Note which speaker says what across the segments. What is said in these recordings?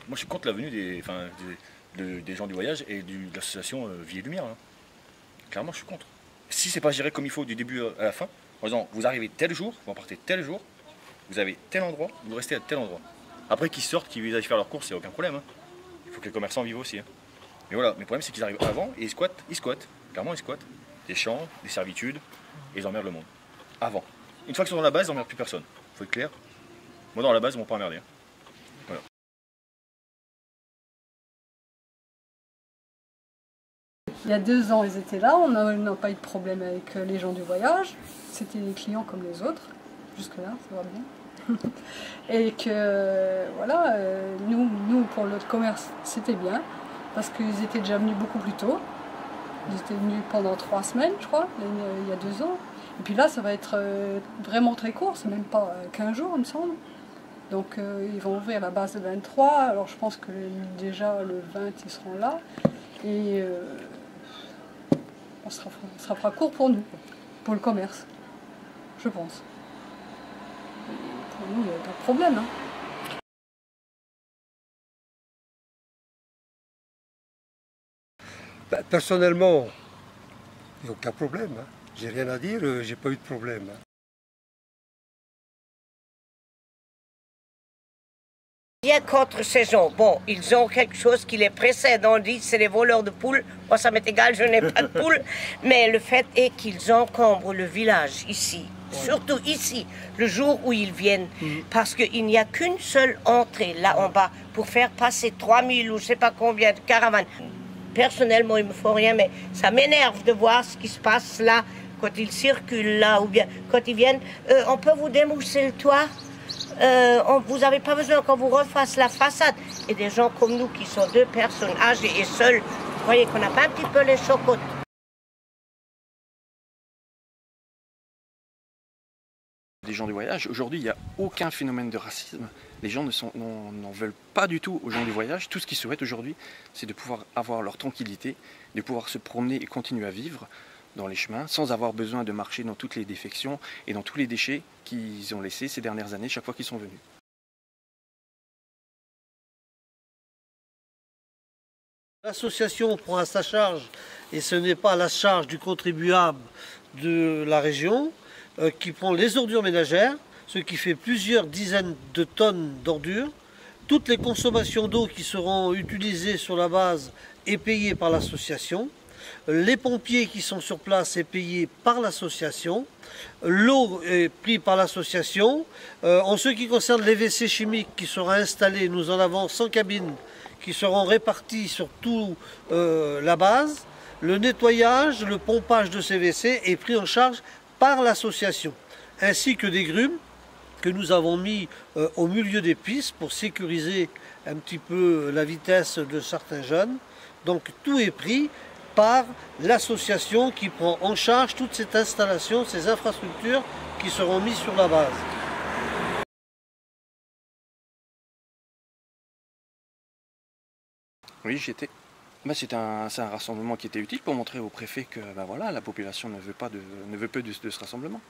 Speaker 1: Moi je suis contre la venue des gens du voyage et de l'association Vie et Lumière. Hein. Clairement je suis contre. Si c'est pas géré comme il faut du début à la fin, par exemple, vous arrivez tel jour, vous en partez tel jour, vous avez tel endroit, vous restez à tel endroit. Après qu'ils sortent, qu'ils aillent faire leurs courses, il n'y a aucun problème. Hein. Il faut que les commerçants vivent aussi. Hein. Mais voilà, mais le problème c'est qu'ils arrivent avant et ils squattent. Clairement ils squattent. Des champs, des servitudes, et ils emmerdent le monde. Avant. Une fois qu'ils sont dans la base, ils n'emmerdent plus personne. Faut être clair. Moi dans la base, ils m'ont pas emmerdé. Hein. Voilà.
Speaker 2: Il y a 2 ans, ils étaient là, on n'a pas eu de problème avec les gens du voyage. C'était des clients comme les autres. Jusque-là, ça va bien. Et que, voilà, nous, pour notre commerce, c'était bien. Parce qu'ils étaient déjà venus beaucoup plus tôt. Ils étaient venus pendant 3 semaines, je crois, il y a 2 ans. Et puis là, ça va être vraiment très court, c'est même pas 15 jours, il me semble. Donc ils vont ouvrir la base le 23, alors je pense que déjà le 20, ils seront là. Et ça fera court pour nous, pour le commerce, je pense. Pour nous, il n'y a pas de problème. Hein.
Speaker 3: Ben, personnellement, il n'y a aucun problème. Hein. J'ai rien à dire, j'ai pas eu de problème. Hein.
Speaker 4: Bien contre ces gens. Bon, ils ont quelque chose qui les précède. On dit c'est les voleurs de poules. Moi, ça m'est égal, je n'ai pas de poules. Mais le fait est qu'ils encombrent le village ici. Surtout ici, le jour où ils viennent. Parce qu'il n'y a qu'une seule entrée là en bas pour faire passer 3000 ou je ne sais pas combien de caravanes. Personnellement, il ne me faut rien, mais ça m'énerve de voir ce qui se passe là, quand ils circulent là, ou bien quand ils viennent. On peut vous démousser le toit. Vous n'avez pas besoin qu'on vous refasse la façade. Et des gens comme nous qui sont 2 personnes âgées et seules, vous voyez qu'on n'a pas un petit peu les chocottes.
Speaker 5: Des gens du voyage, aujourd'hui il n'y a aucun phénomène de racisme. Les gens n'en veulent pas du tout aux gens du voyage. Tout ce qu'ils souhaitent aujourd'hui, c'est de pouvoir avoir leur tranquillité, de pouvoir se promener et continuer à vivre dans les chemins sans avoir besoin de marcher dans toutes les défections et dans tous les déchets qu'ils ont laissés ces dernières années chaque fois qu'ils sont venus.
Speaker 6: L'association prend à sa charge, et ce n'est pas à la charge du contribuable de la région, qui prend les ordures ménagères, ce qui fait plusieurs dizaines de tonnes d'ordures. Toutes les consommations d'eau qui seront utilisées sur la base est payée par l'association. Les pompiers qui sont sur place est payé par l'association. L'eau est prise par l'association. En ce qui concerne les WC chimiques qui seront installés, nous en avons 100 cabines qui seront réparties sur toute la base. Le nettoyage, le pompage de ces WC est pris en charge par l'association, ainsi que des grumes que nous avons mis au milieu des pistes pour sécuriser un petit peu la vitesse de certains jeunes. Donc tout est pris par l'association qui prend en charge toute cette installation, ces infrastructures qui seront mises sur la base.
Speaker 5: Oui, j'y étais. C'est un rassemblement qui était utile pour montrer au préfet que voilà, la population ne veut pas de ce rassemblement.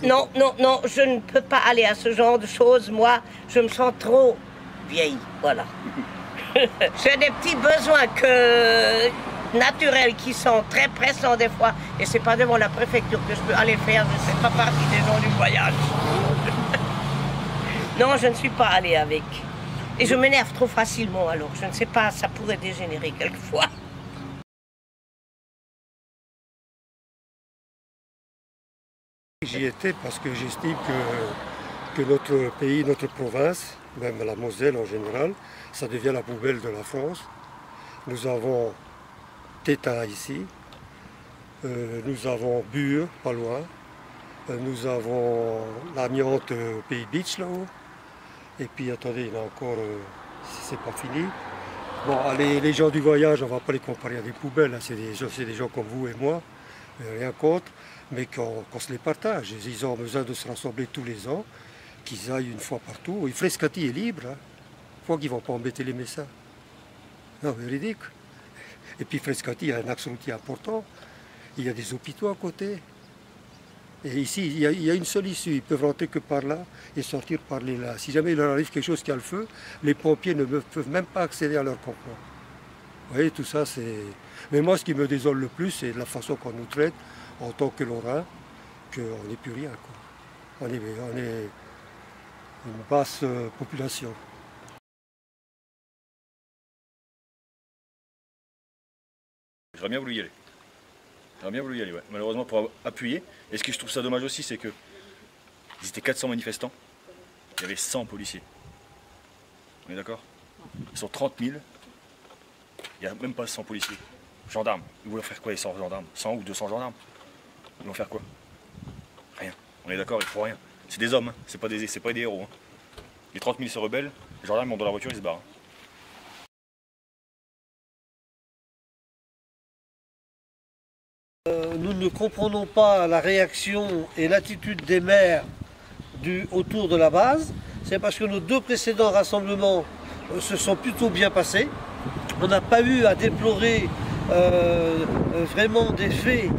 Speaker 4: Non, non, non, je ne peux pas aller à ce genre de choses. Moi, je me sens trop vieille, voilà. J'ai des petits besoins naturels qui sont très pressants des fois. Et c'est pas devant la préfecture que je peux aller faire. Je ne fais pas partie des gens du voyage. Non, je ne suis pas allée avec. Et je m'énerve trop facilement, alors je ne sais pas, ça pourrait dégénérer quelquefois.
Speaker 3: J'y étais parce que j'estime que notre pays, notre province, même la Moselle en général, ça devient la poubelle de la France. Nous avons Tétart ici, nous avons Bure, pas loin, nous avons l'amiante au Pays Beach là-haut. Et puis attendez, il y en a encore, c'est pas fini. Bon, les gens du voyage, on ne va pas les comparer à des poubelles, hein. C'est des gens comme vous et moi, rien contre, mais qu'on se les partage. Ils ont besoin de se rassembler tous les ans, qu'ils aillent une fois partout. Et Frascati est libre, hein. Faut qu'ils ne vont pas embêter les Messins. Non, mais ridicule. Et puis Frascati a un axe routier important, il y a des hôpitaux à côté. Et ici, il y a une seule issue. Ils peuvent rentrer que par là et sortir par les là. Si jamais il leur arrive quelque chose qui a le feu, les pompiers ne peuvent même pas accéder à leur campement. Vous voyez, tout ça, c'est... Mais moi, ce qui me désole le plus, c'est la façon qu'on nous traite en tant que Lorrains, qu'on n'est plus rien, quoi. On est une basse population.
Speaker 1: J'aurais bien voulu y aller. Ouais. Malheureusement, pour appuyer. Et ce que je trouve ça dommage aussi, c'est que ils étaient 400 manifestants. Il y avait 100 policiers. On est d'accord? Ils sont 30 000. Il n'y a même pas 100 policiers. Gendarmes. Ils voulaient faire quoi les 100 gendarmes? 100 ou 200 gendarmes? Ils vont faire quoi? Rien. On est d'accord, ils font rien. C'est des hommes, hein. C'est pas des héros. Hein. Les 30 000 se rebellent, les gendarmes montent dans la voiture, ils se barrent.
Speaker 6: Nous ne comprenons pas la réaction et l'attitude des maires autour de la base. C'est parce que nos 2 précédents rassemblements se sont plutôt bien passés. On n'a pas eu à déplorer vraiment des faits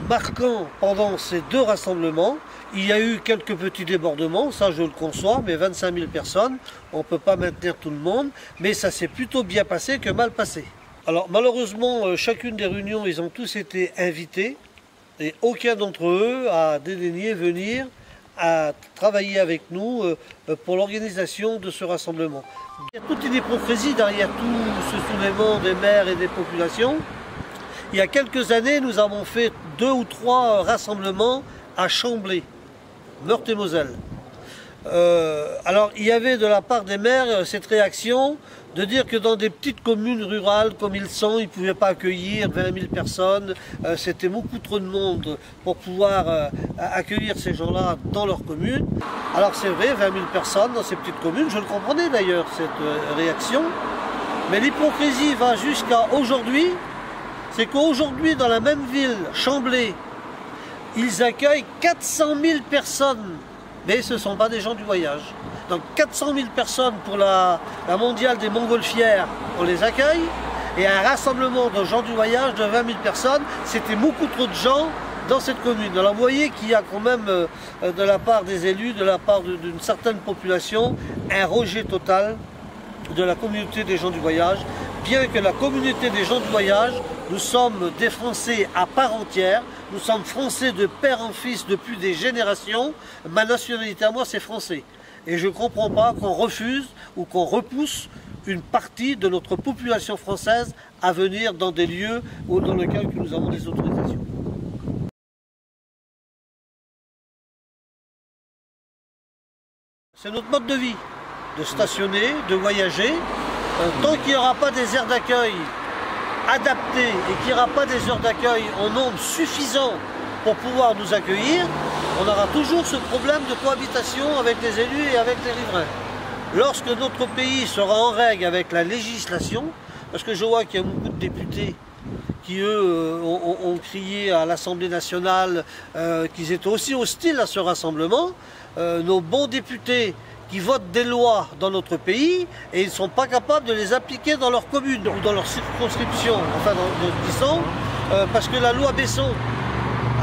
Speaker 6: marquants pendant ces 2 rassemblements. Il y a eu quelques petits débordements, ça je le conçois, mais 25 000 personnes, on ne peut pas maintenir tout le monde, mais ça s'est plutôt bien passé que mal passé. Alors malheureusement, chacune des réunions, ils ont tous été invités, et aucun d'entre eux a dédaigné venir à travailler avec nous pour l'organisation de ce rassemblement. Il y a toute une hypocrisie derrière tout ce soulèvement des maires et des populations. Il y a quelques années, nous avons fait 2 ou 3 rassemblements à Chamblay, Meurthe-et-Moselle. Alors il y avait de la part des maires cette réaction de dire que dans des petites communes rurales comme ils sont, ils ne pouvaient pas accueillir 20 000 personnes, c'était beaucoup trop de monde pour pouvoir accueillir ces gens-là dans leur commune. Alors c'est vrai, 20 000 personnes dans ces petites communes, je le comprenais d'ailleurs cette réaction, mais l'hypocrisie va jusqu'à aujourd'hui, c'est qu'aujourd'hui dans la même ville, Chamblay, ils accueillent 400 000 personnes, mais ce ne sont pas des gens du voyage. Donc 400 000 personnes pour la mondiale des montgolfières, on les accueille, et un rassemblement de gens du voyage de 20 000 personnes, c'était beaucoup trop de gens dans cette commune. Alors vous voyez qu'il y a quand même de la part des élus, de la part d'une certaine population, un rejet total de la communauté des gens du voyage, bien que la communauté des gens du voyage, nous sommes des Français à part entière, nous sommes Français de père en fils depuis des générations, ma nationalité à moi c'est français. Et je ne comprends pas qu'on refuse ou qu'on repousse une partie de notre population française à venir dans des lieux dans lesquels nous avons des autorisations. C'est notre mode de vie, de stationner, de voyager. Tant qu'il n'y aura pas des aires d'accueil adaptées et qu'il n'y aura pas des heures d'accueil en nombre suffisant pour pouvoir nous accueillir, on aura toujours ce problème de cohabitation avec les élus et avec les riverains. Lorsque notre pays sera en règle avec la législation, parce que je vois qu'il y a beaucoup de députés qui, eux, ont crié à l'Assemblée nationale qu'ils étaient aussi hostiles à ce rassemblement, nos bons députés qui votent des lois dans notre pays et ils ne sont pas capables de les appliquer dans leur commune ou dans leur circonscription, enfin dans notre disons, parce que la loi Besson,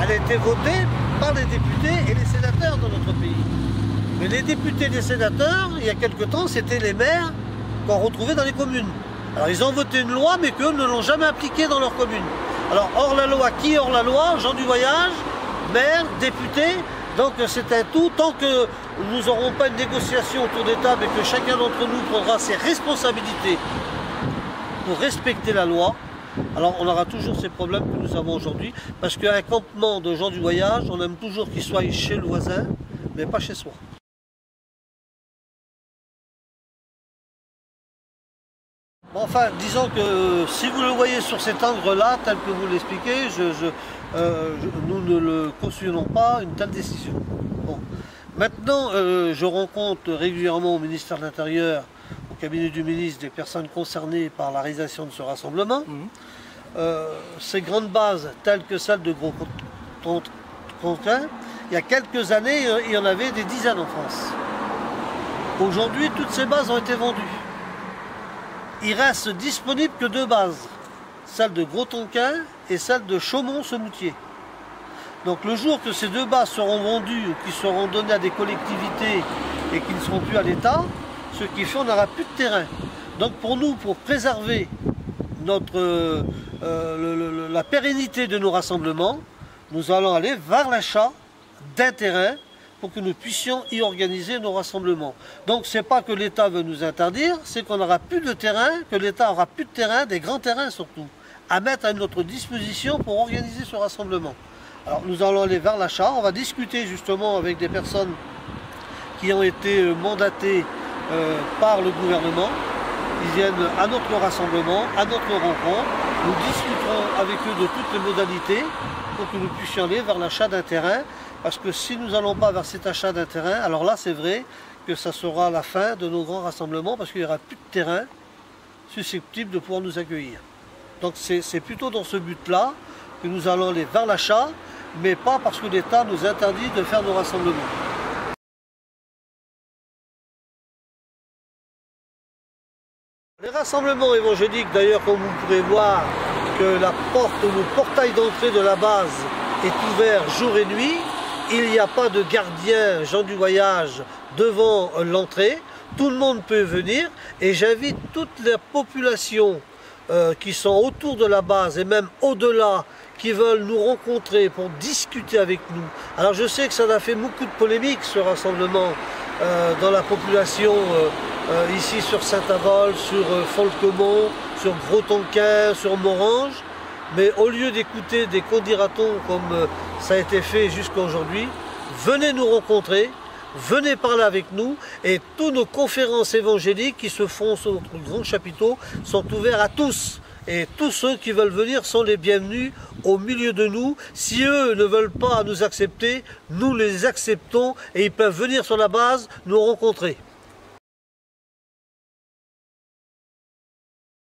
Speaker 6: elle a été votée par les députés et les sénateurs dans notre pays. Mais les députés et les sénateurs, il y a quelque temps, c'était les maires qu'on retrouvait dans les communes. Alors ils ont voté une loi, mais qu'eux ne l'ont jamais appliquée dans leur commune. Alors hors la loi, qui hors la loi? Gens du voyage, maires, députés. Donc c'est un tout, tant que nous n'aurons pas une négociation autour des tables et que chacun d'entre nous prendra ses responsabilités pour respecter la loi, alors on aura toujours ces problèmes que nous avons aujourd'hui, parce qu'un campement de gens du voyage, on aime toujours qu'il soit chez le voisin, mais pas chez soi. Bon, enfin, disons que si vous le voyez sur cet angle-là, tel que vous l'expliquez, nous ne le cautionnons pas une telle décision. Bon. Maintenant, je rencontre régulièrement au ministère de l'Intérieur, au cabinet du ministre, des personnes concernées par la réalisation de ce rassemblement. Ces grandes bases, telles que celle de Gros-Tonquin, il y a quelques années, il y en avait des dizaines en France. Aujourd'hui, toutes ces bases ont été vendues. Il reste disponible que 2 bases, celle de Gros-Tonquin et celle de Chaumont-Semoutier. Donc le jour que ces 2 bases seront vendues ou qui seront données à des collectivités et qui ne seront plus à l'État, ce qui fait qu'on n'aura plus de terrain. Donc pour nous, pour préserver la pérennité de nos rassemblements, nous allons aller vers l'achat d'un terrain pour que nous puissions y organiser nos rassemblements. Donc c'est pas que l'État veut nous interdire, c'est qu'on n'aura plus de terrain, que l'État aura plus de terrain, des grands terrains surtout, à mettre à notre disposition pour organiser ce rassemblement. Alors nous allons aller vers l'achat, on va discuter justement avec des personnes qui ont été mandatées par le gouvernement. Ils viennent à notre rassemblement, à notre rencontre. Nous discuterons avec eux de toutes les modalités pour que nous puissions aller vers l'achat d'un terrain. Parce que si nous n'allons pas vers cet achat d'un terrain, alors là c'est vrai que ça sera la fin de nos grands rassemblements parce qu'il n'y aura plus de terrain susceptible de pouvoir nous accueillir. Donc c'est plutôt dans ce but-là que nous allons aller vers l'achat, mais pas parce que l'État nous interdit de faire nos rassemblements. Les rassemblements évangéliques, d'ailleurs, comme vous pourrez voir, que la porte ou le portail d'entrée de la base est ouvert jour et nuit, il n'y a pas de gardien gens du voyage devant l'entrée, tout le monde peut venir et j'invite toute la population qui sont autour de la base et même au-delà, qui veulent nous rencontrer pour discuter avec nous. Alors je sais que ça a fait beaucoup de polémiques ce rassemblement dans la population ici sur Saint-Avold, sur Folquemont, sur Gros-Tonquin, sur Morange. Mais au lieu d'écouter des candidatons comme ça a été fait jusqu'à aujourd'hui, venez nous rencontrer, venez parler avec nous et toutes nos conférences évangéliques qui se font sur notre grand chapiteau sont ouvertes à tous. Et tous ceux qui veulent venir sont les bienvenus au milieu de nous. Si eux ne veulent pas nous accepter, nous les acceptons et ils peuvent venir sur la base nous rencontrer.